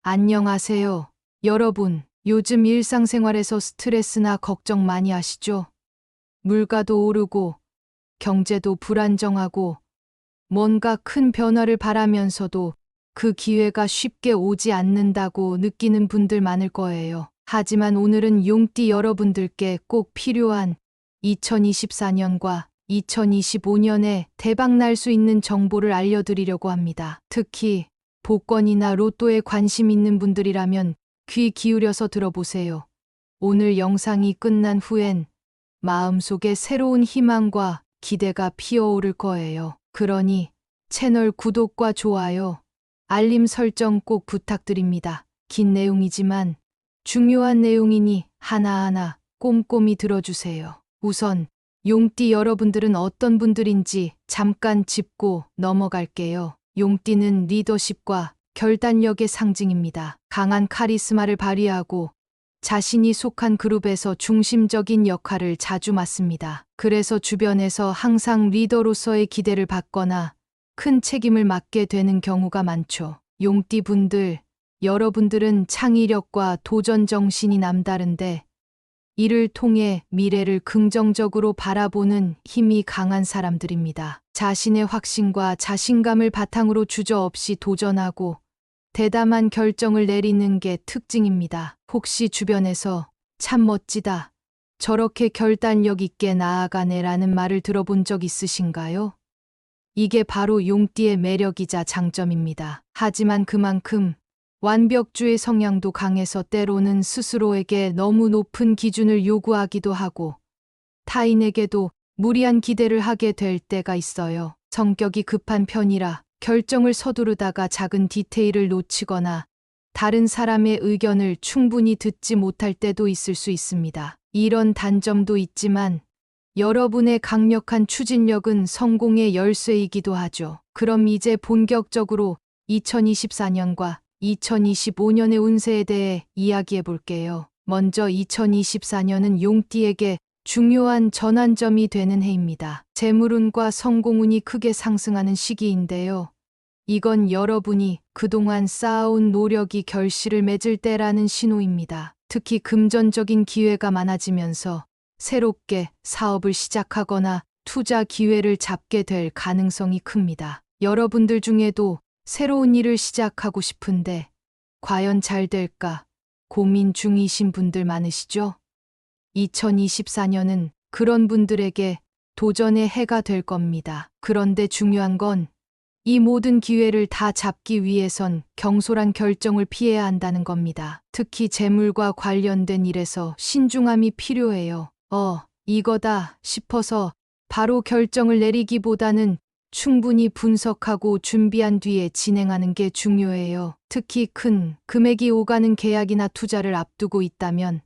안녕하세요. 여러분, 요즘 일상생활에서 스트레스나 걱정 많이 하시죠? 물가도 오르고, 경제도 불안정하고, 뭔가 큰 변화를 바라면서도 그 기회가 쉽게 오지 않는다고 느끼는 분들 많을 거예요. 하지만 오늘은 용띠 여러분들께 꼭 필요한 2024년과 2025년에 대박 날 수 있는 정보를 알려드리려고 합니다. 특히 복권이나 로또에 관심 있는 분들이라면 귀 기울여서 들어보세요. 오늘 영상이 끝난 후엔 마음속에 새로운 희망과 기대가 피어오를 거예요. 그러니 채널 구독과 좋아요, 알림 설정 꼭 부탁드립니다. 긴 내용이지만 중요한 내용이니 하나하나 꼼꼼히 들어주세요. 우선 용띠 여러분들은 어떤 분들인지 잠깐 짚고 넘어갈게요. 용띠는 리더십과 결단력의 상징입니다. 강한 카리스마를 발휘하고 자신이 속한 그룹에서 중심적인 역할을 자주 맡습니다. 그래서 주변에서 항상 리더로서의 기대를 받거나 큰 책임을 맡게 되는 경우가 많죠. 용띠 분들, 여러분들은 창의력과 도전 정신이 남다른데 이를 통해 미래를 긍정적으로 바라보는 힘이 강한 사람들입니다. 자신의 확신과 자신감을 바탕으로 주저없이 도전하고 대담한 결정을 내리는 게 특징입니다. 혹시 주변에서 참 멋지다, 저렇게 결단력 있게 나아가네라는 말을 들어본 적 있으신가요? 이게 바로 용띠의 매력이자 장점입니다. 하지만 그만큼 완벽주의 성향도 강해서 때로는 스스로에게 너무 높은 기준을 요구하기도 하고 타인에게도 무리한 기대를 하게 될 때가 있어요. 성격이 급한 편이라 결정을 서두르다가 작은 디테일을 놓치거나 다른 사람의 의견을 충분히 듣지 못할 때도 있을 수 있습니다. 이런 단점도 있지만 여러분의 강력한 추진력은 성공의 열쇠이기도 하죠. 그럼 이제 본격적으로 2024년과 2025년의 운세에 대해 이야기해 볼게요. 먼저 2024년은 용띠에게 중요한 전환점이 되는 해입니다. 재물운과 성공운이 크게 상승하는 시기인데요. 이건 여러분이 그동안 쌓아온 노력이 결실을 맺을 때라는 신호입니다. 특히 금전적인 기회가 많아지면서 새롭게 사업을 시작하거나 투자 기회를 잡게 될 가능성이 큽니다. 여러분들 중에도 새로운 일을 시작하고 싶은데 과연 잘 될까 고민 중이신 분들 많으시죠? 2024년은 그런 분들에게 도전의 해가 될 겁니다. 그런데 중요한 건 이 모든 기회를 다 잡기 위해선 경솔한 결정을 피해야 한다는 겁니다. 특히 재물과 관련된 일에서 신중함이 필요해요. 이거다 싶어서 바로 결정을 내리기보다는 충분히 분석하고 준비한 뒤에 진행하는 게 중요해요. 특히 큰 금액이 오가는 계약이나 투자를 앞두고 있다면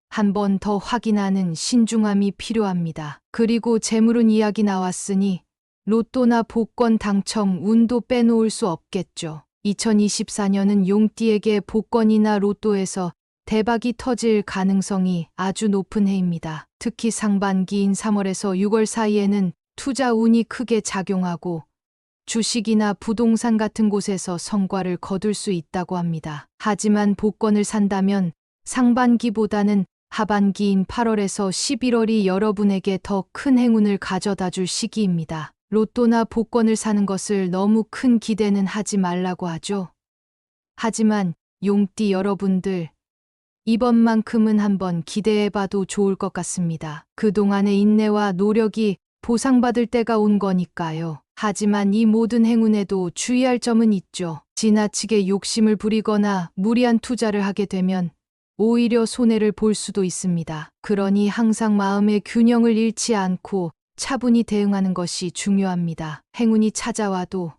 한 번 더 확인하는 신중함이 필요합니다. 그리고 재물운 이야기 나왔으니 로또나 복권 당첨 운도 빼놓을 수 없겠죠. 2024년은 용띠에게 복권이나 로또에서 대박이 터질 가능성이 아주 높은 해입니다. 특히 상반기인 3월에서 6월 사이에는 투자 운이 크게 작용하고 주식이나 부동산 같은 곳에서 성과를 거둘 수 있다고 합니다. 하지만 복권을 산다면 상반기보다는 하반기인 8월에서 11월이 여러분에게 더 큰 행운을 가져다 줄 시기입니다. 로또나 복권을 사는 것을 너무 큰 기대는 하지 말라고 하죠. 하지만 용띠 여러분들, 이번만큼은 한번 기대해봐도 좋을 것 같습니다. 그동안의 인내와 노력이 보상받을 때가 온 거니까요. 하지만 이 모든 행운에도 주의할 점은 있죠. 지나치게 욕심을 부리거나 무리한 투자를 하게 되면 오히려 손해를 볼 수도 있습니다. 그러니 항상 마음의 균형을 잃지 않고 차분히 대응하는 것이 중요합니다. 행운이 찾아와도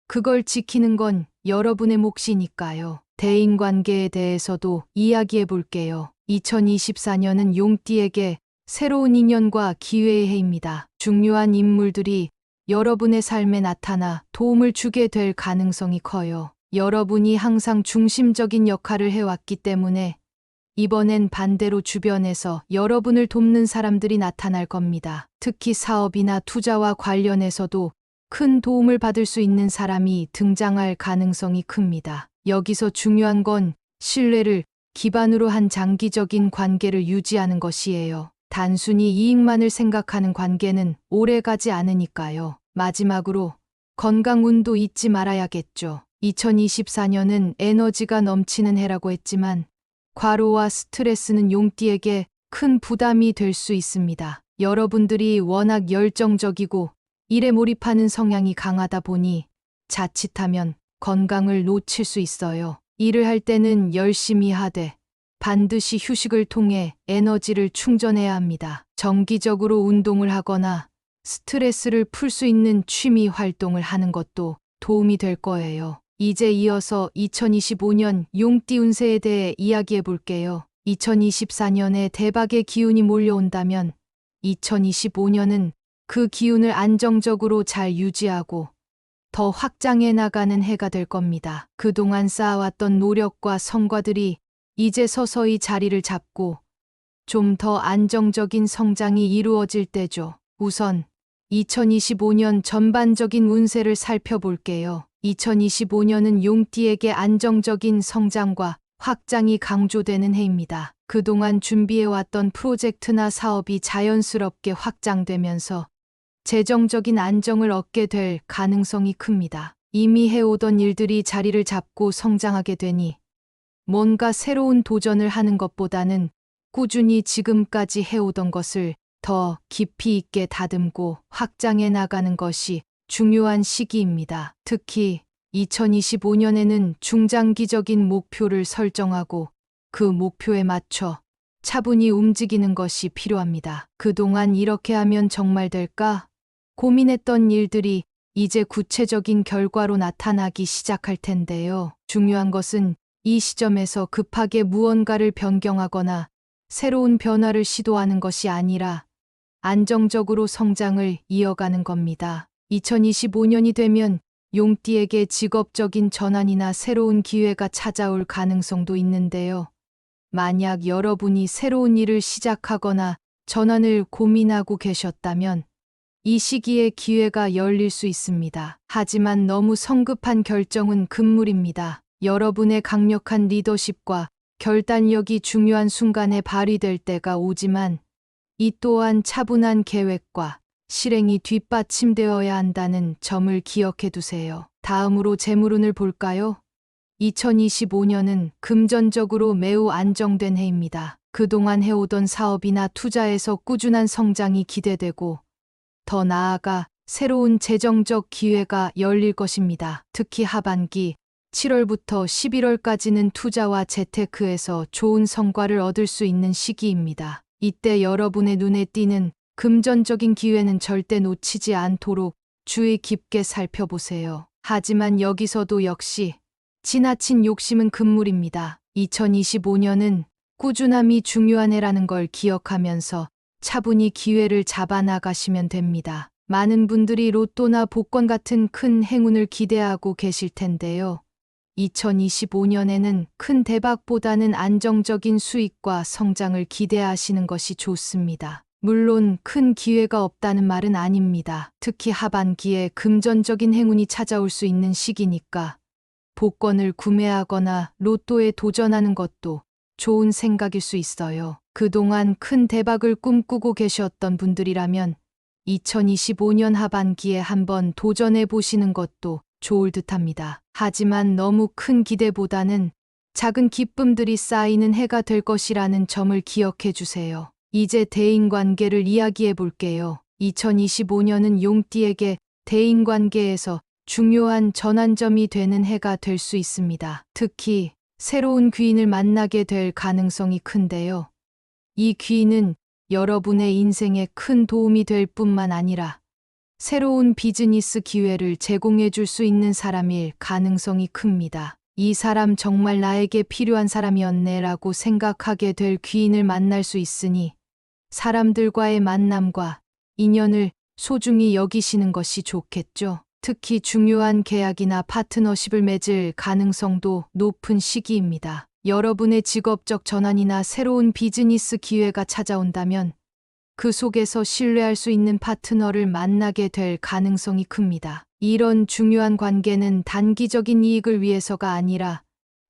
그걸 지키는 건 여러분의 몫이니까요. 대인관계에 대해서도 이야기해 볼게요. 2024년은 용띠에게 새로운 인연과 기회의 해입니다. 중요한 인물들이 여러분의 삶에 나타나 도움을 주게 될 가능성이 커요. 여러분이 항상 중심적인 역할을 해왔기 때문에 이번엔 반대로 주변에서 여러분을 돕는 사람들이 나타날 겁니다. 특히 사업이나 투자와 관련해서도 큰 도움을 받을 수 있는 사람이 등장할 가능성이 큽니다. 여기서 중요한 건 신뢰를 기반으로 한 장기적인 관계를 유지하는 것이에요. 단순히 이익만을 생각하는 관계는 오래가지 않으니까요. 마지막으로 건강운도 잊지 말아야겠죠. 2024년은 에너지가 넘치는 해라고 했지만 과로와 스트레스는 용띠에게 큰 부담이 될 수 있습니다. 여러분들이 워낙 열정적이고 일에 몰입하는 성향이 강하다 보니 자칫하면 건강을 놓칠 수 있어요. 일을 할 때는 열심히 하되 반드시 휴식을 통해 에너지를 충전해야 합니다. 정기적으로 운동을 하거나 스트레스를 풀 수 있는 취미 활동을 하는 것도 도움이 될 거예요. 이제 이어서 2025년 용띠 운세에 대해 이야기해 볼게요. 2024년에 대박의 기운이 몰려온다면 2025년은 그 기운을 안정적으로 잘 유지하고 더 확장해 나가는 해가 될 겁니다. 그동안 쌓아왔던 노력과 성과들이 이제 서서히 자리를 잡고 좀 더 안정적인 성장이 이루어질 때죠. 우선 2025년 전반적인 운세를 살펴볼게요. 2025년은 용띠에게 안정적인 성장과 확장이 강조되는 해입니다. 그동안 준비해왔던 프로젝트나 사업이 자연스럽게 확장되면서 재정적인 안정을 얻게 될 가능성이 큽니다. 이미 해오던 일들이 자리를 잡고 성장하게 되니 뭔가 새로운 도전을 하는 것보다는 꾸준히 지금까지 해오던 것을 더 깊이 있게 다듬고 확장해 나가는 것이 중요한 시기입니다. 특히 2025년에는 중장기적인 목표를 설정하고 그 목표에 맞춰 차분히 움직이는 것이 필요합니다. 그동안 이렇게 하면 정말 될까? 고민했던 일들이 이제 구체적인 결과로 나타나기 시작할 텐데요. 중요한 것은 이 시점에서 급하게 무언가를 변경하거나 새로운 변화를 시도하는 것이 아니라 안정적으로 성장을 이어가는 겁니다. 2025년이 되면 용띠에게 직업적인 전환이나 새로운 기회가 찾아올 가능성도 있는데요. 만약 여러분이 새로운 일을 시작하거나 전환을 고민하고 계셨다면 이 시기에 기회가 열릴 수 있습니다. 하지만 너무 성급한 결정은 금물입니다. 여러분의 강력한 리더십과 결단력이 중요한 순간에 발휘될 때가 오지만 이 또한 차분한 계획과 실행이 뒷받침되어야 한다는 점을 기억해 두세요. 다음으로 재물운을 볼까요? 2025년은 금전적으로 매우 안정된 해입니다. 그동안 해오던 사업이나 투자에서 꾸준한 성장이 기대되고 더 나아가 새로운 재정적 기회가 열릴 것입니다. 특히 하반기 7월부터 11월까지는 투자와 재테크에서 좋은 성과를 얻을 수 있는 시기입니다. 이때 여러분의 눈에 띄는 금전적인 기회는 절대 놓치지 않도록 주의 깊게 살펴보세요. 하지만 여기서도 역시 지나친 욕심은 금물입니다. 2025년은 꾸준함이 중요한 해라는 걸 기억하면서 차분히 기회를 잡아나가시면 됩니다. 많은 분들이 로또나 복권 같은 큰 행운을 기대하고 계실 텐데요. 2025년에는 큰 대박보다는 안정적인 수익과 성장을 기대하시는 것이 좋습니다. 물론 큰 기회가 없다는 말은 아닙니다. 특히 하반기에 금전적인 행운이 찾아올 수 있는 시기니까 복권을 구매하거나 로또에 도전하는 것도 좋은 생각일 수 있어요. 그동안 큰 대박을 꿈꾸고 계셨던 분들이라면 2025년 하반기에 한번 도전해 보시는 것도 좋을 듯합니다. 하지만 너무 큰 기대보다는 작은 기쁨들이 쌓이는 해가 될 것이라는 점을 기억해 주세요. 이제 대인관계를 이야기해 볼게요. 2025년은 용띠에게 대인관계에서 중요한 전환점이 되는 해가 될 수 있습니다. 특히 새로운 귀인을 만나게 될 가능성이 큰데요. 이 귀인은 여러분의 인생에 큰 도움이 될 뿐만 아니라 새로운 비즈니스 기회를 제공해 줄 수 있는 사람일 가능성이 큽니다. 이 사람 정말 나에게 필요한 사람이었네라고 생각하게 될 귀인을 만날 수 있으니 사람들과의 만남과 인연을 소중히 여기시는 것이 좋겠죠. 특히 중요한 계약이나 파트너십을 맺을 가능성도 높은 시기입니다. 여러분의 직업적 전환이나 새로운 비즈니스 기회가 찾아온다면 그 속에서 신뢰할 수 있는 파트너를 만나게 될 가능성이 큽니다. 이런 중요한 관계는 단기적인 이익을 위해서가 아니라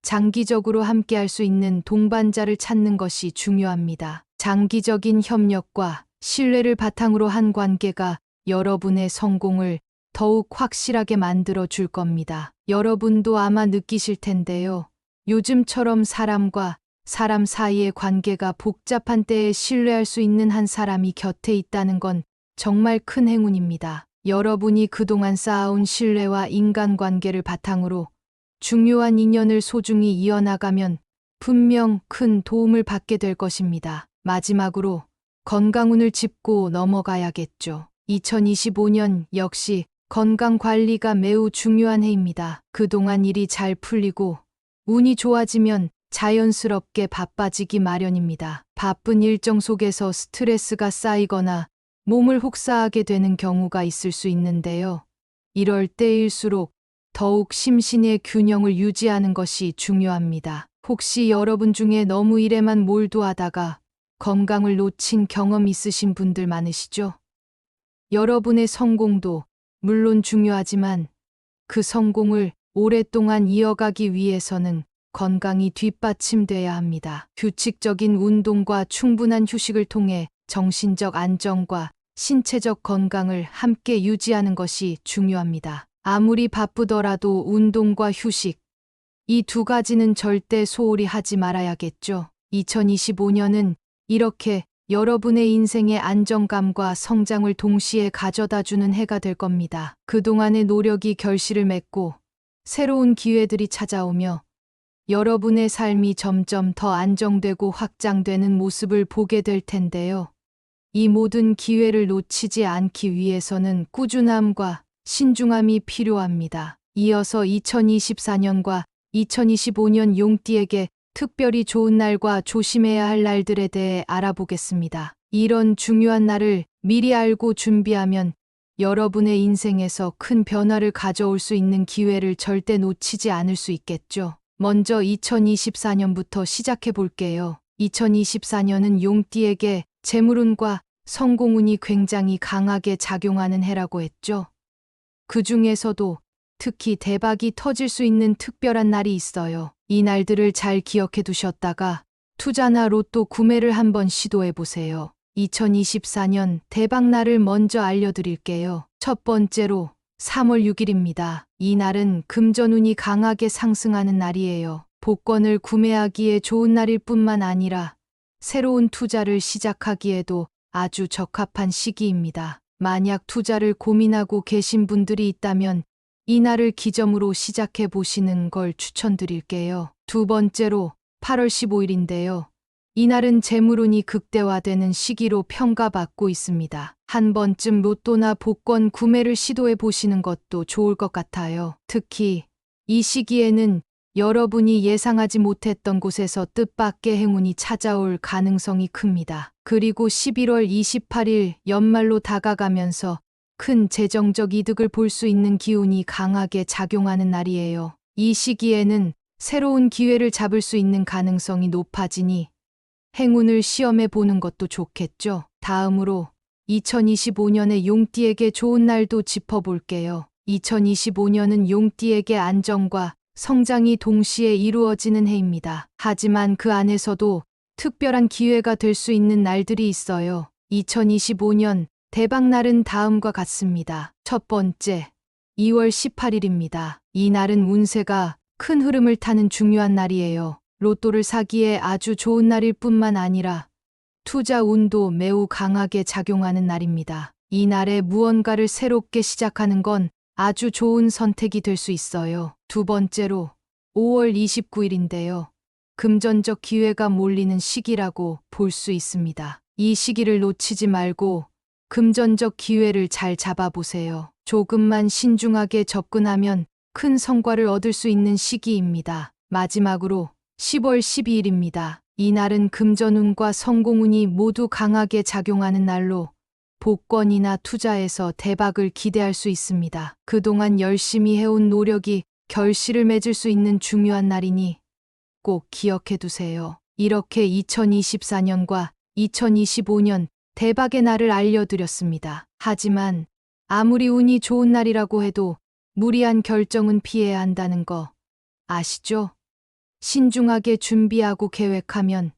장기적으로 함께할 수 있는 동반자를 찾는 것이 중요합니다. 장기적인 협력과 신뢰를 바탕으로 한 관계가 여러분의 성공을 더욱 확실하게 만들어 줄 겁니다. 여러분도 아마 느끼실 텐데요. 요즘처럼 사람과 사람 사이의 관계가 복잡한 때에 신뢰할 수 있는 한 사람이 곁에 있다는 건 정말 큰 행운입니다. 여러분이 그동안 쌓아온 신뢰와 인간관계를 바탕으로 중요한 인연을 소중히 이어나가면 분명 큰 도움을 받게 될 것입니다. 마지막으로 건강운을 짚고 넘어가야겠죠. 2025년 역시 건강 관리가 매우 중요한 해입니다. 그동안 일이 잘 풀리고 운이 좋아지면 자연스럽게 바빠지기 마련입니다. 바쁜 일정 속에서 스트레스가 쌓이거나 몸을 혹사하게 되는 경우가 있을 수 있는데요. 이럴 때일수록 더욱 심신의 균형을 유지하는 것이 중요합니다. 혹시 여러분 중에 너무 일에만 몰두하다가 건강을 놓친 경험 있으신 분들 많으시죠? 여러분의 성공도 물론 중요하지만 그 성공을 오랫동안 이어가기 위해서는 건강이 뒷받침돼야 합니다. 규칙적인 운동과 충분한 휴식을 통해 정신적 안정과 신체적 건강을 함께 유지하는 것이 중요합니다. 아무리 바쁘더라도 운동과 휴식, 이 두 가지는 절대 소홀히 하지 말아야겠죠. 2025년은 이렇게 여러분의 인생의 안정감과 성장을 동시에 가져다주는 해가 될 겁니다. 그동안의 노력이 결실을 맺고 새로운 기회들이 찾아오며 여러분의 삶이 점점 더 안정되고 확장되는 모습을 보게 될 텐데요. 이 모든 기회를 놓치지 않기 위해서는 꾸준함과 신중함이 필요합니다. 이어서 2024년과 2025년 용띠에게 특별히 좋은 날과 조심해야 할 날들에 대해 알아보겠습니다. 이런 중요한 날을 미리 알고 준비하면 여러분의 인생에서 큰 변화를 가져올 수 있는 기회를 절대 놓치지 않을 수 있겠죠. 먼저 2024년부터 시작해 볼게요. 2024년은 용띠에게 재물운과 성공운이 굉장히 강하게 작용하는 해라고 했죠. 그 중에서도 특히 대박이 터질 수 있는 특별한 날이 있어요. 이 날들을 잘 기억해 두셨다가 투자나 로또 구매를 한번 시도해 보세요. 2024년 대박날을 먼저 알려드릴게요. 첫 번째로 3월 6일입니다. 이 날은 금전운이 강하게 상승하는 날이에요. 복권을 구매하기에 좋은 날일 뿐만 아니라 새로운 투자를 시작하기에도 아주 적합한 시기입니다. 만약 투자를 고민하고 계신 분들이 있다면 이 날을 기점으로 시작해 보시는 걸 추천드릴게요. 두 번째로 8월 15일인데요. 이 날은 재물운이 극대화되는 시기로 평가받고 있습니다. 한 번쯤 로또나 복권 구매를 시도해 보시는 것도 좋을 것 같아요. 특히 이 시기에는 여러분이 예상하지 못했던 곳에서 뜻밖의 행운이 찾아올 가능성이 큽니다. 그리고 11월 28일 연말로 다가가면서 큰 재정적 이득을 볼 수 있는 기운이 강하게 작용하는 날이에요. 이 시기에는 새로운 기회를 잡을 수 있는 가능성이 높아지니 행운을 시험해 보는 것도 좋겠죠. 다음으로 2025년의 용띠에게 좋은 날도 짚어볼게요. 2025년은 용띠에게 안정과 성장이 동시에 이루어지는 해입니다. 하지만 그 안에서도 특별한 기회가 될 수 있는 날들이 있어요. 2025년 대박날은 다음과 같습니다. 첫 번째, 2월 18일입니다. 이 날은 운세가 큰 흐름을 타는 중요한 날이에요. 로또를 사기에 아주 좋은 날일 뿐만 아니라 투자 운도 매우 강하게 작용하는 날입니다. 이 날에 무언가를 새롭게 시작하는 건 아주 좋은 선택이 될 수 있어요. 두 번째로 5월 29일인데요. 금전적 기회가 몰리는 시기라고 볼 수 있습니다. 이 시기를 놓치지 말고 금전적 기회를 잘 잡아보세요. 조금만 신중하게 접근하면 큰 성과를 얻을 수 있는 시기입니다. 마지막으로 10월 12일입니다. 이 날은 금전운과 성공운이 모두 강하게 작용하는 날로 복권이나 투자에서 대박을 기대할 수 있습니다. 그동안 열심히 해온 노력이 결실을 맺을 수 있는 중요한 날이니 꼭 기억해 두세요. 이렇게 2024년과 2025년 대박의 날을 알려드렸습니다. 하지만 아무리 운이 좋은 날이라고 해도 무리한 결정은 피해야 한다는 거 아시죠? 신중하게 준비하고 계획하면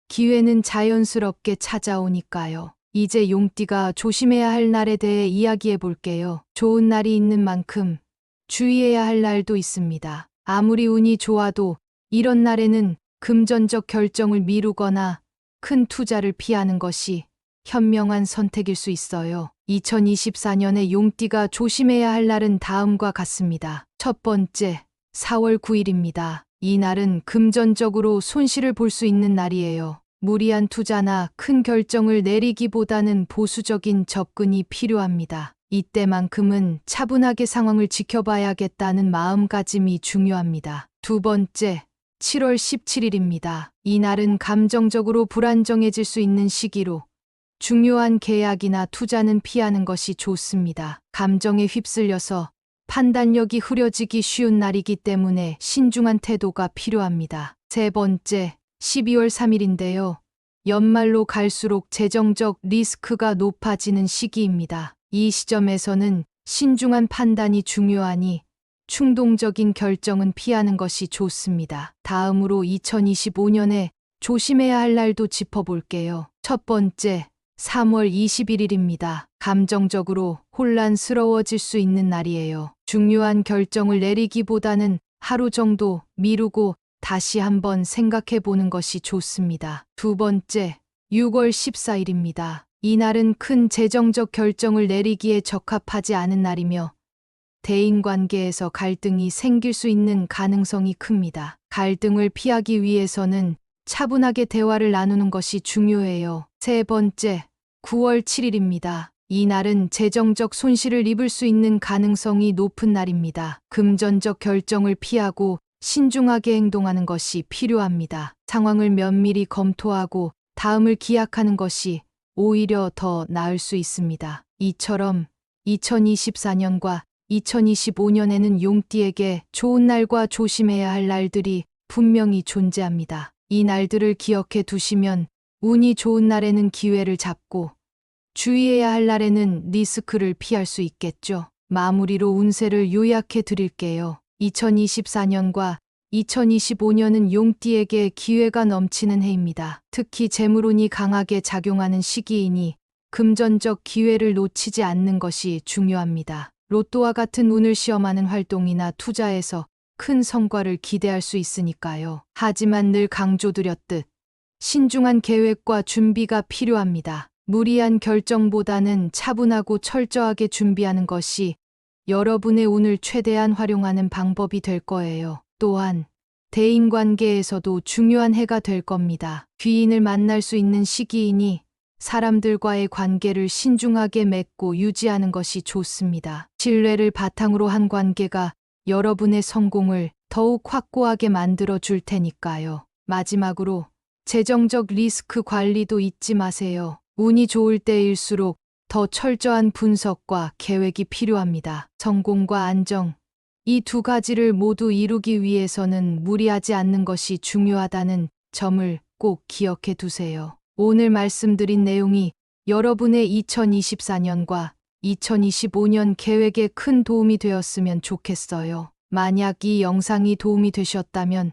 기회는 자연스럽게 찾아오니까요. 이제 용띠가 조심해야 할 날에 대해 이야기해 볼게요. 좋은 날이 있는 만큼 주의해야 할 날도 있습니다. 아무리 운이 좋아도 이런 날에는 금전적 결정을 미루거나 큰 투자를 피하는 것이 현명한 선택일 수 있어요. 2024년에 용띠가 조심해야 할 날은 다음과 같습니다. 첫 번째, 4월 9일입니다. 이 날은 금전적으로 손실을 볼 수 있는 날이에요. 무리한 투자나 큰 결정을 내리기보다는 보수적인 접근이 필요합니다. 이때만큼은 차분하게 상황을 지켜봐야겠다는 마음가짐이 중요합니다. 두 번째, 7월 17일입니다. 이 날은 감정적으로 불안정해질 수 있는 시기로 중요한 계약이나 투자는 피하는 것이 좋습니다. 감정에 휩쓸려서 판단력이 흐려지기 쉬운 날이기 때문에 신중한 태도가 필요합니다. 세 번째, 12월 3일인데요. 연말로 갈수록 재정적 리스크가 높아지는 시기입니다. 이 시점에서는 신중한 판단이 중요하니 충동적인 결정은 피하는 것이 좋습니다. 다음으로 2025년에 조심해야 할 날도 짚어볼게요. 첫 번째, 3월 21일입니다. 감정적으로 혼란스러워질 수 있는 날이에요. 중요한 결정을 내리기보다는 하루 정도 미루고 다시 한번 생각해 보는 것이 좋습니다. 두 번째, 6월 14일입니다. 이 날은 큰 재정적 결정을 내리기에 적합하지 않은 날이며 대인관계에서 갈등이 생길 수 있는 가능성이 큽니다. 갈등을 피하기 위해서는 차분하게 대화를 나누는 것이 중요해요. 세 번째, 9월 7일입니다. 이 날은 재정적 손실을 입을 수 있는 가능성이 높은 날입니다. 금전적 결정을 피하고 신중하게 행동하는 것이 필요합니다. 상황을 면밀히 검토하고 다음을 기약하는 것이 오히려 더 나을 수 있습니다. 이처럼 2024년과 2025년에는 용띠에게 좋은 날과 조심해야 할 날들이 분명히 존재합니다. 이 날들을 기억해 두시면 운이 좋은 날에는 기회를 잡고 주의해야 할 날에는 리스크를 피할 수 있겠죠. 마무리로 운세를 요약해 드릴게요. 2024년과 2025년은 용띠에게 기회가 넘치는 해입니다. 특히 재물운이 강하게 작용하는 시기이니 금전적 기회를 놓치지 않는 것이 중요합니다. 로또와 같은 운을 시험하는 활동이나 투자에서 큰 성과를 기대할 수 있으니까요. 하지만 늘 강조드렸듯 신중한 계획과 준비가 필요합니다. 무리한 결정보다는 차분하고 철저하게 준비하는 것이 여러분의 운을 최대한 활용하는 방법이 될 거예요. 또한 대인관계에서도 중요한 해가 될 겁니다. 귀인을 만날 수 있는 시기이니 사람들과의 관계를 신중하게 맺고 유지하는 것이 좋습니다. 신뢰를 바탕으로 한 관계가 여러분의 성공을 더욱 확고하게 만들어 줄 테니까요. 마지막으로 재정적 리스크 관리도 잊지 마세요. 운이 좋을 때일수록 더 철저한 분석과 계획이 필요합니다. 성공과 안정, 이 두 가지를 모두 이루기 위해서는 무리하지 않는 것이 중요하다는 점을 꼭 기억해 두세요. 오늘 말씀드린 내용이 여러분의 2024년과 2025년 계획에 큰 도움이 되었으면 좋겠어요. 만약 이 영상이 도움이 되셨다면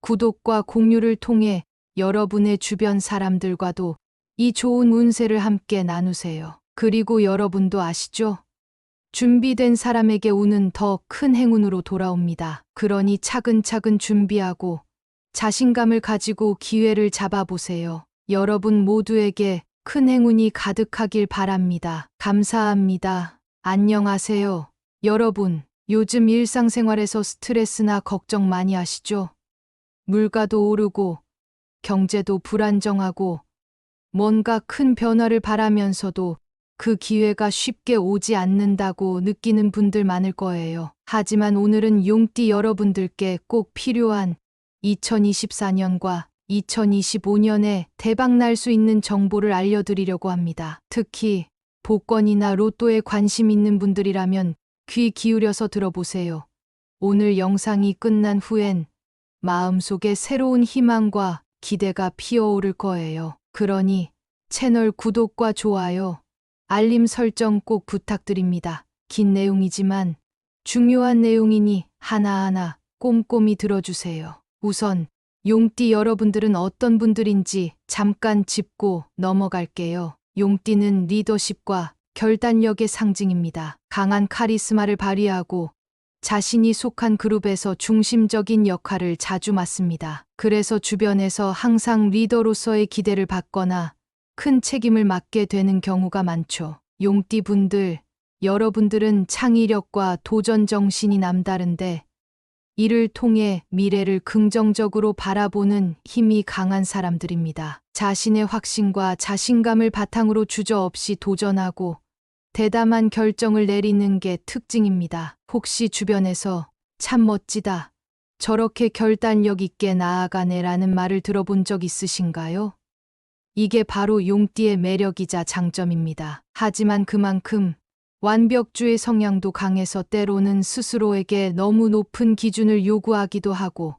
구독과 공유를 통해 여러분의 주변 사람들과도 이 좋은 운세를 함께 나누세요. 그리고 여러분도 아시죠? 준비된 사람에게 운은 더 큰 행운으로 돌아옵니다. 그러니 차근차근 준비하고 자신감을 가지고 기회를 잡아보세요. 여러분 모두에게 큰 행운이 가득하길 바랍니다. 감사합니다. 안녕하세요. 여러분, 요즘 일상생활에서 스트레스나 걱정 많이 하시죠? 물가도 오르고 경제도 불안정하고 뭔가 큰 변화를 바라면서도 그 기회가 쉽게 오지 않는다고 느끼는 분들 많을 거예요. 하지만 오늘은 용띠 여러분들께 꼭 필요한 2024년과 2025년에 대박 날 수 있는 정보를 알려드리려고 합니다. 특히 복권이나 로또에 관심 있는 분들이라면 귀 기울여서 들어보세요. 오늘 영상이 끝난 후엔 마음속에 새로운 희망과 기대가 피어오를 거예요. 그러니 채널 구독과 좋아요, 알림 설정 꼭 부탁드립니다. 긴 내용이지만 중요한 내용이니 하나하나 꼼꼼히 들어주세요. 우선 용띠 여러분들은 어떤 분들인지 잠깐 짚고 넘어갈게요. 용띠는 리더십과 결단력의 상징입니다. 강한 카리스마를 발휘하고 자신이 속한 그룹에서 중심적인 역할을 자주 맡습니다. 그래서 주변에서 항상 리더로서의 기대를 받거나 큰 책임을 맡게 되는 경우가 많죠. 용띠 분들, 여러분들은 창의력과 도전 정신이 남다른데 이를 통해 미래를 긍정적으로 바라보는 힘이 강한 사람들입니다. 자신의 확신과 자신감을 바탕으로 주저없이 도전하고 대담한 결정을 내리는 게 특징입니다. 혹시 주변에서 참 멋지다, 저렇게 결단력 있게 나아가네라는 말을 들어본 적 있으신가요? 이게 바로 용띠의 매력이자 장점입니다. 하지만 그만큼 완벽주의 성향도 강해서 때로는 스스로에게 너무 높은 기준을 요구하기도 하고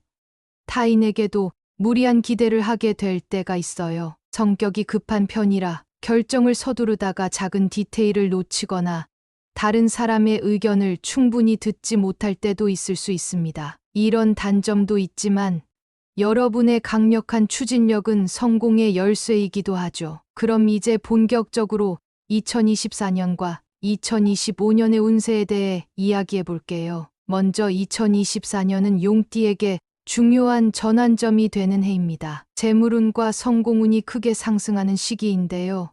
타인에게도 무리한 기대를 하게 될 때가 있어요. 성격이 급한 편이라 결정을 서두르다가 작은 디테일을 놓치거나 다른 사람의 의견을 충분히 듣지 못할 때도 있을 수 있습니다. 이런 단점도 있지만 여러분의 강력한 추진력은 성공의 열쇠이기도 하죠. 그럼 이제 본격적으로 2024년과 2025년의 운세에 대해 이야기해 볼게요. 먼저 2024년은 용띠에게 중요한 전환점이 되는 해입니다. 재물운과 성공운이 크게 상승하는 시기인데요.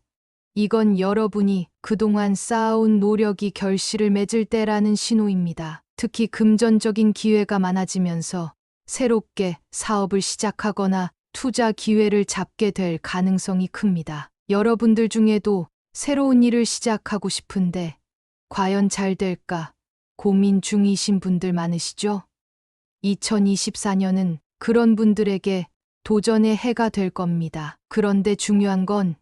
이건 여러분이 그동안 쌓아온 노력이 결실을 맺을 때라는 신호입니다. 특히 금전적인 기회가 많아지면서 새롭게 사업을 시작하거나 투자 기회를 잡게 될 가능성이 큽니다. 여러분들 중에도 새로운 일을 시작하고 싶은데 과연 잘 될까 고민 중이신 분들 많으시죠? 2024년은 그런 분들에게 도전의 해가 될 겁니다. 그런데 중요한 건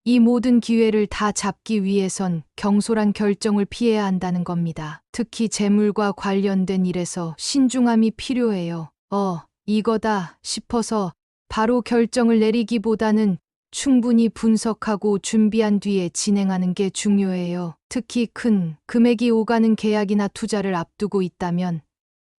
이 모든 기회를 다 잡기 위해선 경솔한 결정을 피해야 한다는 겁니다. 특히 재물과 관련된 일에서 신중함이 필요해요. 이거다 싶어서 바로 결정을 내리기보다는 충분히 분석하고 준비한 뒤에 진행하는 게 중요해요. 특히 큰 금액이 오가는 계약이나 투자를 앞두고 있다면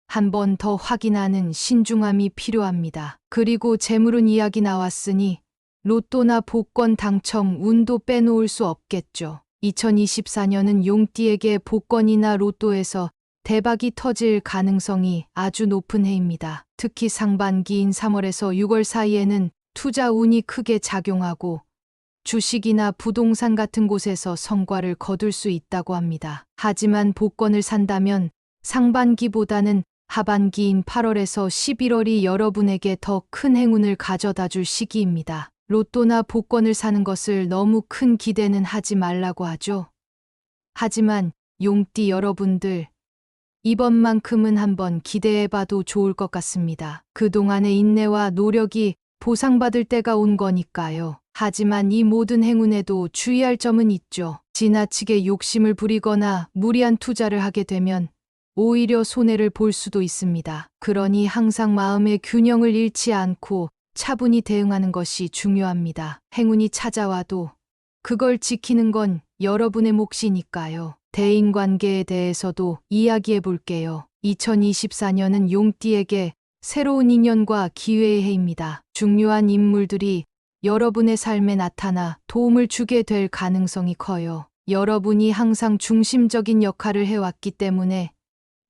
한 번 더 확인하는 신중함이 필요합니다. 그리고 재물운 이야기 나왔으니 로또나 복권 당첨 운도 빼놓을 수 없겠죠. 2024년은 용띠에게 복권이나 로또에서 대박이 터질 가능성이 아주 높은 해입니다. 특히 상반기인 3월에서 6월 사이에는 투자 운이 크게 작용하고 주식이나 부동산 같은 곳에서 성과를 거둘 수 있다고 합니다. 하지만 복권을 산다면 상반기보다는 하반기인 8월에서 11월이 여러분에게 더 큰 행운을 가져다 줄 시기입니다. 로또나 복권을 사는 것을 너무 큰 기대는 하지 말라고 하죠. 하지만 용띠 여러분들, 이번만큼은 한번 기대해봐도 좋을 것 같습니다. 그동안의 인내와 노력이 보상받을 때가 온 거니까요. 하지만 이 모든 행운에도 주의할 점은 있죠. 지나치게 욕심을 부리거나 무리한 투자를 하게 되면 오히려 손해를 볼 수도 있습니다. 그러니 항상 마음의 균형을 잃지 않고 차분히 대응하는 것이 중요합니다. 행운이 찾아와도 그걸 지키는 건 여러분의 몫이니까요. 대인관계에 대해서도 이야기해 볼게요. 2024년은 용띠에게 새로운 인연과 기회의 해입니다. 중요한 인물들이 여러분의 삶에 나타나 도움을 주게 될 가능성이 커요. 여러분이 항상 중심적인 역할을 해왔기 때문에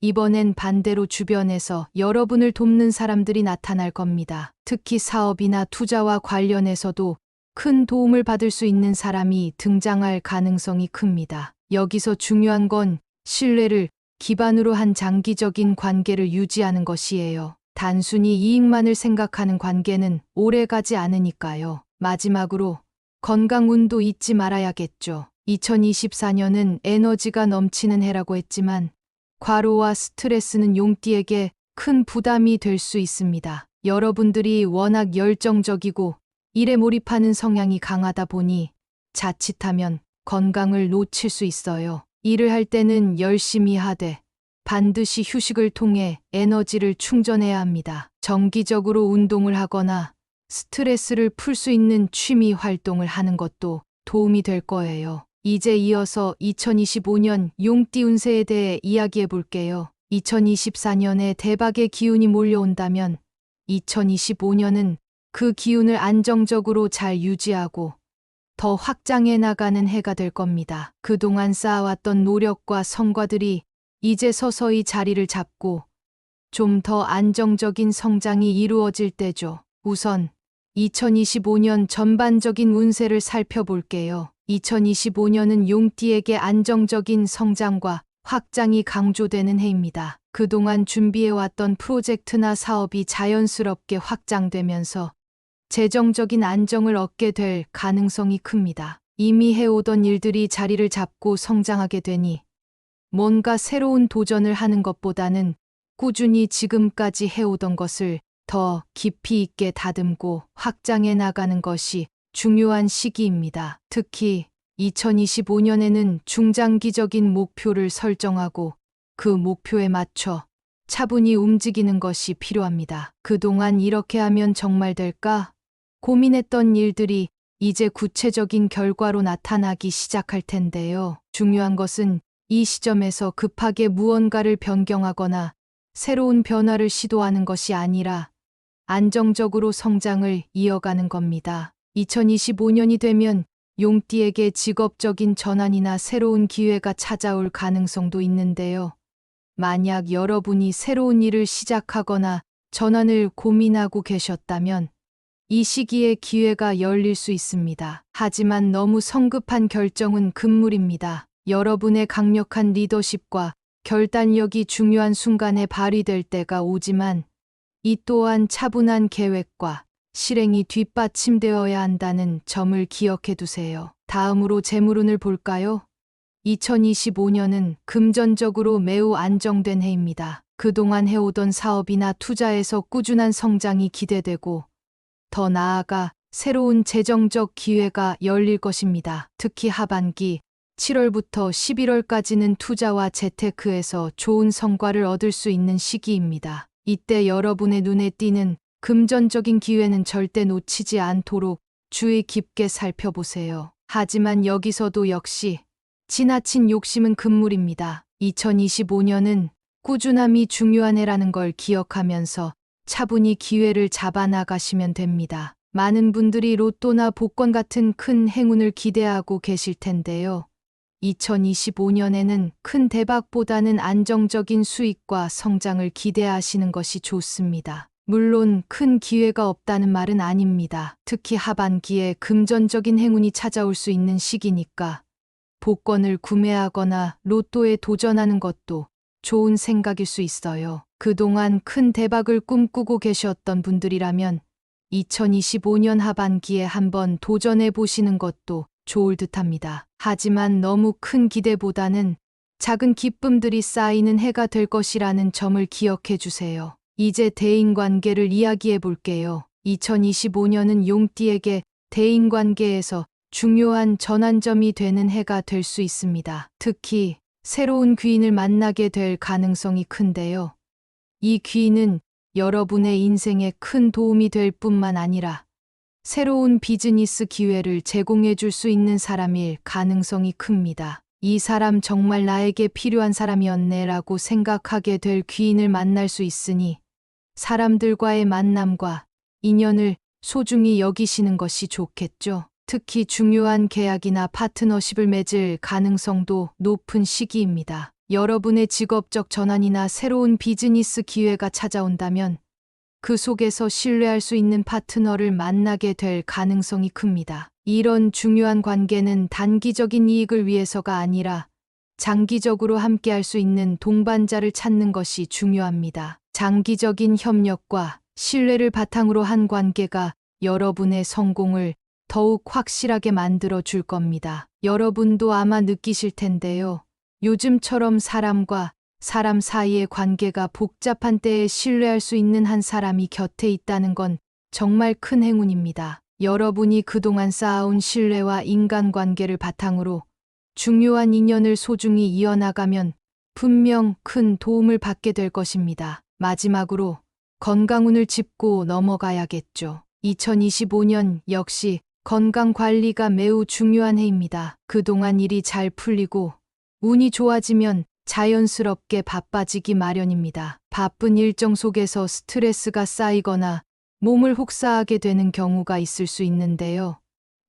이번엔 반대로 주변에서 여러분을 돕는 사람들이 나타날 겁니다. 특히 사업이나 투자와 관련해서도 큰 도움을 받을 수 있는 사람이 등장할 가능성이 큽니다. 여기서 중요한 건 신뢰를 기반으로 한 장기적인 관계를 유지하는 것이에요. 단순히 이익만을 생각하는 관계는 오래가지 않으니까요. 마지막으로 건강운도 잊지 말아야겠죠. 2024년은 에너지가 넘치는 해라고 했지만 과로와 스트레스는 용띠에게 큰 부담이 될 수 있습니다. 여러분들이 워낙 열정적이고 일에 몰입하는 성향이 강하다 보니 자칫하면 건강을 놓칠 수 있어요. 일을 할 때는 열심히 하되 반드시 휴식을 통해 에너지를 충전해야 합니다. 정기적으로 운동을 하거나 스트레스를 풀 수 있는 취미 활동을 하는 것도 도움이 될 거예요. 이제 이어서 2025년 용띠 운세에 대해 이야기해 볼게요. 2024년에 대박의 기운이 몰려온다면 2025년은 그 기운을 안정적으로 잘 유지하고 더 확장해 나가는 해가 될 겁니다. 그동안 쌓아왔던 노력과 성과들이 이제 서서히 자리를 잡고 좀 더 안정적인 성장이 이루어질 때죠. 우선 2025년 전반적인 운세를 살펴볼게요. 2025년은 용띠에게 안정적인 성장과 확장이 강조되는 해입니다. 그동안 준비해왔던 프로젝트나 사업이 자연스럽게 확장되면서 재정적인 안정을 얻게 될 가능성이 큽니다. 이미 해오던 일들이 자리를 잡고 성장하게 되니 뭔가 새로운 도전을 하는 것보다는 꾸준히 지금까지 해오던 것을 더 깊이 있게 다듬고 확장해 나가는 것이 중요한 시기입니다. 특히 2025년에는 중장기적인 목표를 설정하고 그 목표에 맞춰 차분히 움직이는 것이 필요합니다. 그동안 이렇게 하면 정말 될까? 고민했던 일들이 이제 구체적인 결과로 나타나기 시작할 텐데요. 중요한 것은 이 시점에서 급하게 무언가를 변경하거나 새로운 변화를 시도하는 것이 아니라 안정적으로 성장을 이어가는 겁니다. 2025년이 되면 용띠에게 직업적인 전환이나 새로운 기회가 찾아올 가능성도 있는데요. 만약 여러분이 새로운 일을 시작하거나 전환을 고민하고 계셨다면 이 시기에 기회가 열릴 수 있습니다. 하지만 너무 성급한 결정은 금물입니다. 여러분의 강력한 리더십과 결단력이 중요한 순간에 발휘될 때가 오지만 이 또한 차분한 계획과 실행이 뒷받침되어야 한다는 점을 기억해 두세요. 다음으로 재물운을 볼까요? 2025년은 금전적으로 매우 안정된 해입니다. 그동안 해오던 사업이나 투자에서 꾸준한 성장이 기대되고 더 나아가 새로운 재정적 기회가 열릴 것입니다. 특히 하반기 7월부터 11월까지는 투자와 재테크에서 좋은 성과를 얻을 수 있는 시기입니다. 이때 여러분의 눈에 띄는 금전적인 기회는 절대 놓치지 않도록 주의 깊게 살펴보세요. 하지만 여기서도 역시 지나친 욕심은 금물입니다. 2025년은 꾸준함이 중요한 해라는 걸 기억하면서 차분히 기회를 잡아나가시면 됩니다. 많은 분들이 로또나 복권 같은 큰 행운을 기대하고 계실 텐데요. 2025년에는 큰 대박보다는 안정적인 수익과 성장을 기대하시는 것이 좋습니다. 물론 큰 기회가 없다는 말은 아닙니다. 특히 하반기에 금전적인 행운이 찾아올 수 있는 시기니까 복권을 구매하거나 로또에 도전하는 것도 좋은 생각일 수 있어요. 그동안 큰 대박을 꿈꾸고 계셨던 분들이라면 2025년 하반기에 한번 도전해 보시는 것도 좋을 듯합니다. 하지만 너무 큰 기대보다는 작은 기쁨들이 쌓이는 해가 될 것이라는 점을 기억해 주세요. 이제 대인관계를 이야기해 볼게요. 2025년은 용띠에게 대인관계에서 중요한 전환점이 되는 해가 될 수 있습니다. 특히 새로운 귀인을 만나게 될 가능성이 큰데요. 이 귀인은 여러분의 인생에 큰 도움이 될 뿐만 아니라 새로운 비즈니스 기회를 제공해 줄 수 있는 사람일 가능성이 큽니다. 이 사람 정말 나에게 필요한 사람이었네라고 생각하게 될 귀인을 만날 수 있으니 사람들과의 만남과 인연을 소중히 여기시는 것이 좋겠죠. 특히 중요한 계약이나 파트너십을 맺을 가능성도 높은 시기입니다. 여러분의 직업적 전환이나 새로운 비즈니스 기회가 찾아온다면 그 속에서 신뢰할 수 있는 파트너를 만나게 될 가능성이 큽니다. 이런 중요한 관계는 단기적인 이익을 위해서가 아니라 장기적으로 함께할 수 있는 동반자를 찾는 것이 중요합니다. 장기적인 협력과 신뢰를 바탕으로 한 관계가 여러분의 성공을 더욱 확실하게 만들어 줄 겁니다. 여러분도 아마 느끼실 텐데요. 요즘처럼 사람과 사람 사이의 관계가 복잡한 때에 신뢰할 수 있는 한 사람이 곁에 있다는 건 정말 큰 행운입니다. 여러분이 그동안 쌓아온 신뢰와 인간관계를 바탕으로 중요한 인연을 소중히 이어나가면 분명 큰 도움을 받게 될 것입니다. 마지막으로 건강운을 짚고 넘어가야겠죠. 2025년 역시 건강 관리가 매우 중요한 해입니다. 그동안 일이 잘 풀리고 운이 좋아지면 자연스럽게 바빠지기 마련입니다. 바쁜 일정 속에서 스트레스가 쌓이거나 몸을 혹사하게 되는 경우가 있을 수 있는데요.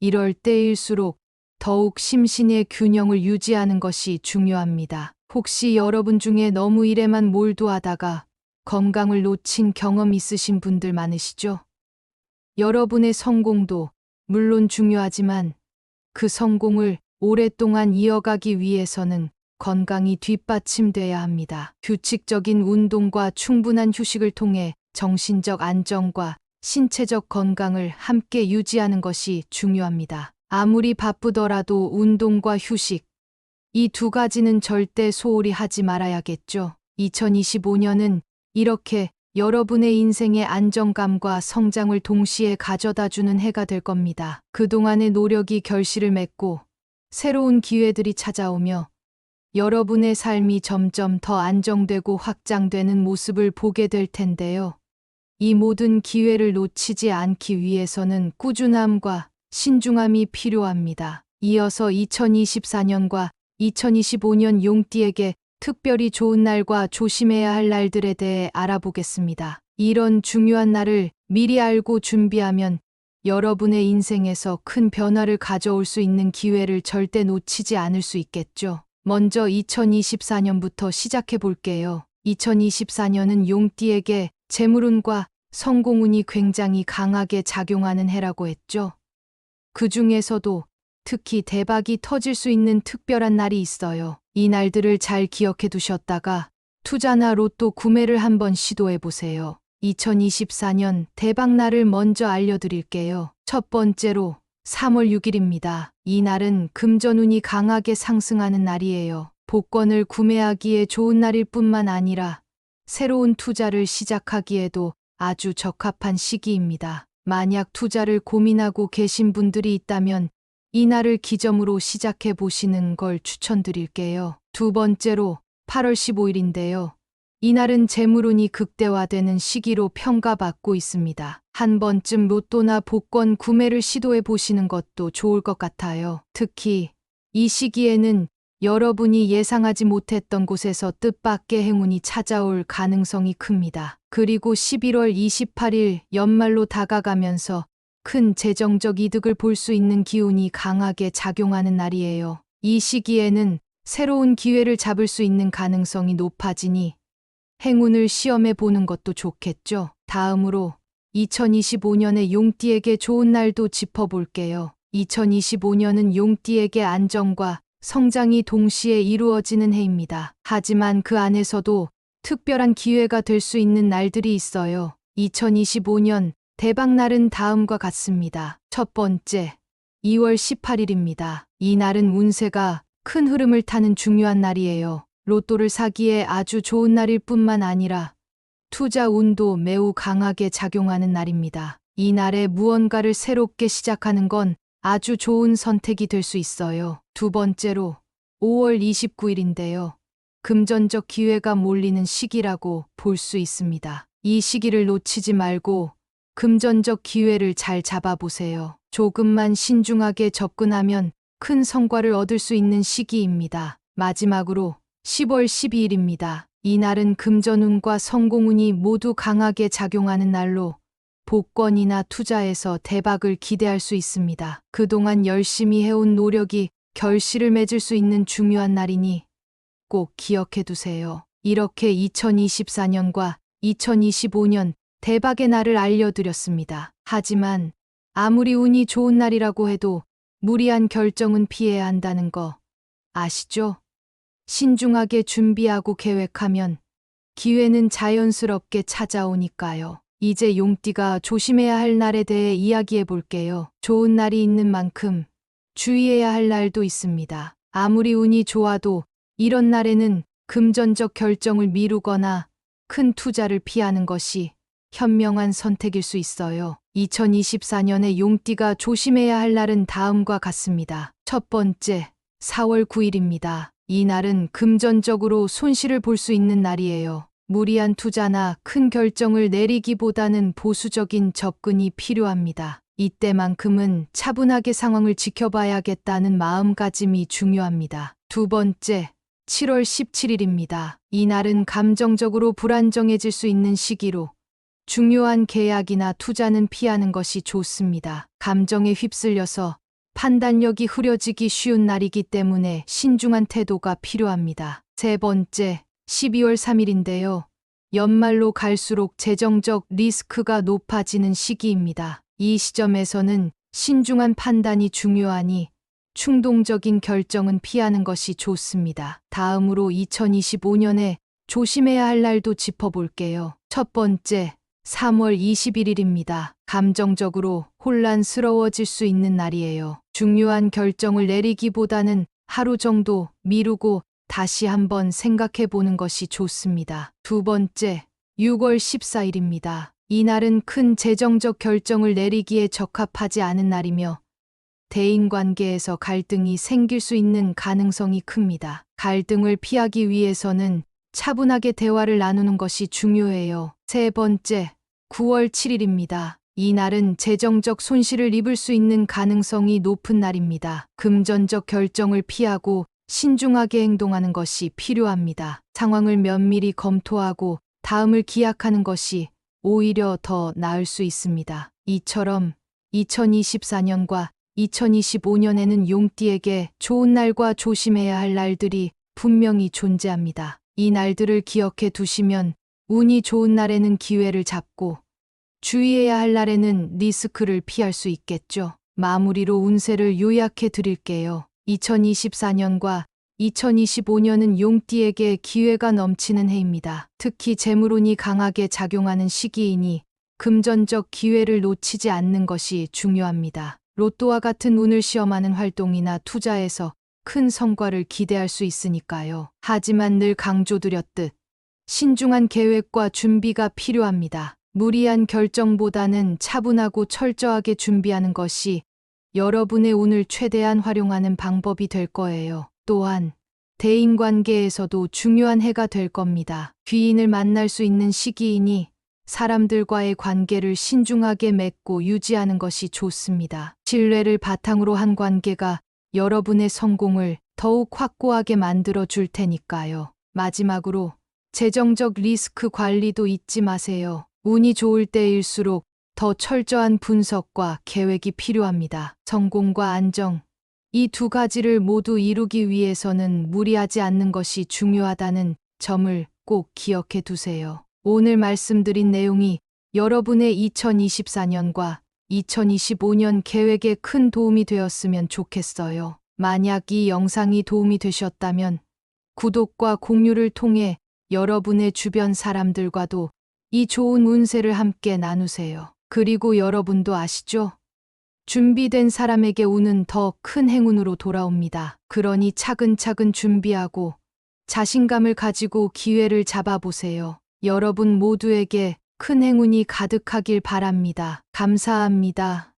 이럴 때일수록 더욱 심신의 균형을 유지하는 것이 중요합니다. 혹시 여러분 중에 너무 일에만 몰두하다가 건강을 놓친 경험 있으신 분들 많으시죠? 여러분의 성공도 물론 중요하지만 그 성공을 오랫동안 이어가기 위해서는 건강이 뒷받침돼야 합니다. 규칙적인 운동과 충분한 휴식을 통해 정신적 안정과 신체적 건강을 함께 유지하는 것이 중요합니다. 아무리 바쁘더라도 운동과 휴식, 이 두 가지는 절대 소홀히 하지 말아야겠죠. 2025년은 이렇게 여러분의 인생의 안정감과 성장을 동시에 가져다주는 해가 될 겁니다. 그동안의 노력이 결실을 맺고 새로운 기회들이 찾아오며 여러분의 삶이 점점 더 안정되고 확장되는 모습을 보게 될 텐데요. 이 모든 기회를 놓치지 않기 위해서는 꾸준함과 신중함이 필요합니다. 이어서 2024년과 2025년 용띠에게 특별히 좋은 날과 조심해야 할 날들에 대해 알아보겠습니다. 이런 중요한 날을 미리 알고 준비하면 여러분의 인생에서 큰 변화를 가져올 수 있는 기회를 절대 놓치지 않을 수 있겠죠. 먼저 2024년부터 시작해 볼게요. 2024년은 용띠에게 재물운과 성공운이 굉장히 강하게 작용하는 해라고 했죠. 그 중에서도 특히 대박이 터질 수 있는 특별한 날이 있어요. 이 날들을 잘 기억해 두셨다가 투자나 로또 구매를 한번 시도해 보세요. 2024년 대박날을 먼저 알려드릴게요. 첫 번째로 3월 6일입니다. 이 날은 금전운이 강하게 상승하는 날이에요. 복권을 구매하기에 좋은 날일 뿐만 아니라 새로운 투자를 시작하기에도 아주 적합한 시기입니다. 만약 투자를 고민하고 계신 분들이 있다면 이 날을 기점으로 시작해 보시는 걸 추천드릴게요. 두 번째로 8월 15일인데요. 이 날은 재물운이 극대화되는 시기로 평가받고 있습니다. 한 번쯤 로또나 복권 구매를 시도해 보시는 것도 좋을 것 같아요. 특히 이 시기에는 여러분이 예상하지 못했던 곳에서 뜻밖의 행운이 찾아올 가능성이 큽니다. 그리고 11월 28일 연말로 다가가면서 큰 재정적 이득을 볼 수 있는 기운이 강하게 작용하는 날이에요. 이 시기에는 새로운 기회를 잡을 수 있는 가능성이 높아지니 행운을 시험해 보는 것도 좋겠죠. 다음으로 2025년의 용띠에게 좋은 날도 짚어볼게요. 2025년은 용띠에게 안정과 성장이 동시에 이루어지는 해입니다. 하지만 그 안에서도 특별한 기회가 될 수 있는 날들이 있어요. 2025년 대박날은 다음과 같습니다. 첫 번째, 2월 18일입니다. 이 날은 운세가 큰 흐름을 타는 중요한 날이에요. 로또를 사기에 아주 좋은 날일 뿐만 아니라 투자 운도 매우 강하게 작용하는 날입니다. 이 날에 무언가를 새롭게 시작하는 건 아주 좋은 선택이 될 수 있어요. 두 번째로 5월 29일인데요. 금전적 기회가 몰리는 시기라고 볼 수 있습니다. 이 시기를 놓치지 말고 금전적 기회를 잘 잡아보세요. 조금만 신중하게 접근하면 큰 성과를 얻을 수 있는 시기입니다. 마지막으로 10월 12일입니다. 이 날은 금전운과 성공운이 모두 강하게 작용하는 날로 복권이나 투자에서 대박을 기대할 수 있습니다. 그동안 열심히 해온 노력이 결실을 맺을 수 있는 중요한 날이니 꼭 기억해 두세요. 이렇게 2024년과 2025년 대박의 날을 알려드렸습니다. 하지만 아무리 운이 좋은 날이라고 해도 무리한 결정은 피해야 한다는 거 아시죠? 신중하게 준비하고 계획하면 기회는 자연스럽게 찾아오니까요. 이제 용띠가 조심해야 할 날에 대해 이야기해 볼게요. 좋은 날이 있는 만큼 주의해야 할 날도 있습니다. 아무리 운이 좋아도 이런 날에는 금전적 결정을 미루거나 큰 투자를 피하는 것이 현명한 선택일 수 있어요. 2024년에 용띠가 조심해야 할 날은 다음과 같습니다. 첫 번째, 4월 9일입니다. 이 날은 금전적으로 손실을 볼 수 있는 날이에요. 무리한 투자나 큰 결정을 내리기보다는 보수적인 접근이 필요합니다. 이때만큼은 차분하게 상황을 지켜봐야겠다는 마음가짐이 중요합니다. 두 번째, 7월 17일입니다. 이날은 감정적으로 불안정해질 수 있는 시기로 중요한 계약이나 투자는 피하는 것이 좋습니다. 감정에 휩쓸려서 판단력이 흐려지기 쉬운 날이기 때문에 신중한 태도가 필요합니다. 세 번째, 12월 3일인데요. 연말로 갈수록 재정적 리스크가 높아지는 시기입니다. 이 시점에서는 신중한 판단이 중요하니 충동적인 결정은 피하는 것이 좋습니다. 다음으로 2025년에 조심해야 할 날도 짚어볼게요. 첫 번째, 3월 21일입니다. 감정적으로 혼란스러워질 수 있는 날이에요. 중요한 결정을 내리기보다는 하루 정도 미루고 다시 한번 생각해 보는 것이 좋습니다. 두 번째, 6월 14일입니다. 이날은 큰 재정적 결정을 내리기에 적합하지 않은 날이며 대인관계에서 갈등이 생길 수 있는 가능성이 큽니다. 갈등을 피하기 위해서는 차분하게 대화를 나누는 것이 중요해요. 세 번째, 9월 7일입니다. 이날은 재정적 손실을 입을 수 있는 가능성이 높은 날입니다. 금전적 결정을 피하고 신중하게 행동하는 것이 필요합니다. 상황을 면밀히 검토하고 다음을 기약하는 것이 오히려 더 나을 수 있습니다. 이처럼 2024년과 2025년에는 용띠에게 좋은 날과 조심해야 할 날들이 분명히 존재합니다. 이 날들을 기억해 두시면 운이 좋은 날에는 기회를 잡고 주의해야 할 날에는 리스크를 피할 수 있겠죠. 마무리로 운세를 요약해 드릴게요. 2024년과 2025년은 용띠에게 기회가 넘치는 해입니다. 특히 재물운이 강하게 작용하는 시기이니 금전적 기회를 놓치지 않는 것이 중요합니다. 로또와 같은 운을 시험하는 활동이나 투자에서 큰 성과를 기대할 수 있으니까요. 하지만 늘 강조드렸듯 신중한 계획과 준비가 필요합니다. 무리한 결정보다는 차분하고 철저하게 준비하는 것이 여러분의 운을 최대한 활용하는 방법이 될 거예요. 또한 대인관계에서도 중요한 해가 될 겁니다. 귀인을 만날 수 있는 시기이니 사람들과의 관계를 신중하게 맺고 유지하는 것이 좋습니다. 신뢰를 바탕으로 한 관계가 여러분의 성공을 더욱 확고하게 만들어 줄 테니까요. 마지막으로 재정적 리스크 관리도 잊지 마세요. 운이 좋을 때일수록 더 철저한 분석과 계획이 필요합니다. 성공과 안정, 이 두 가지를 모두 이루기 위해서는 무리하지 않는 것이 중요하다는 점을 꼭 기억해 두세요. 오늘 말씀드린 내용이 여러분의 2024년과 2025년 계획에 큰 도움이 되었으면 좋겠어요. 만약 이 영상이 도움이 되셨다면 구독과 공유를 통해 여러분의 주변 사람들과도 이 좋은 운세를 함께 나누세요. 그리고 여러분도 아시죠? 준비된 사람에게 운은 더 큰 행운으로 돌아옵니다. 그러니 차근차근 준비하고 자신감을 가지고 기회를 잡아보세요. 여러분 모두에게 큰 행운이 가득하길 바랍니다. 감사합니다.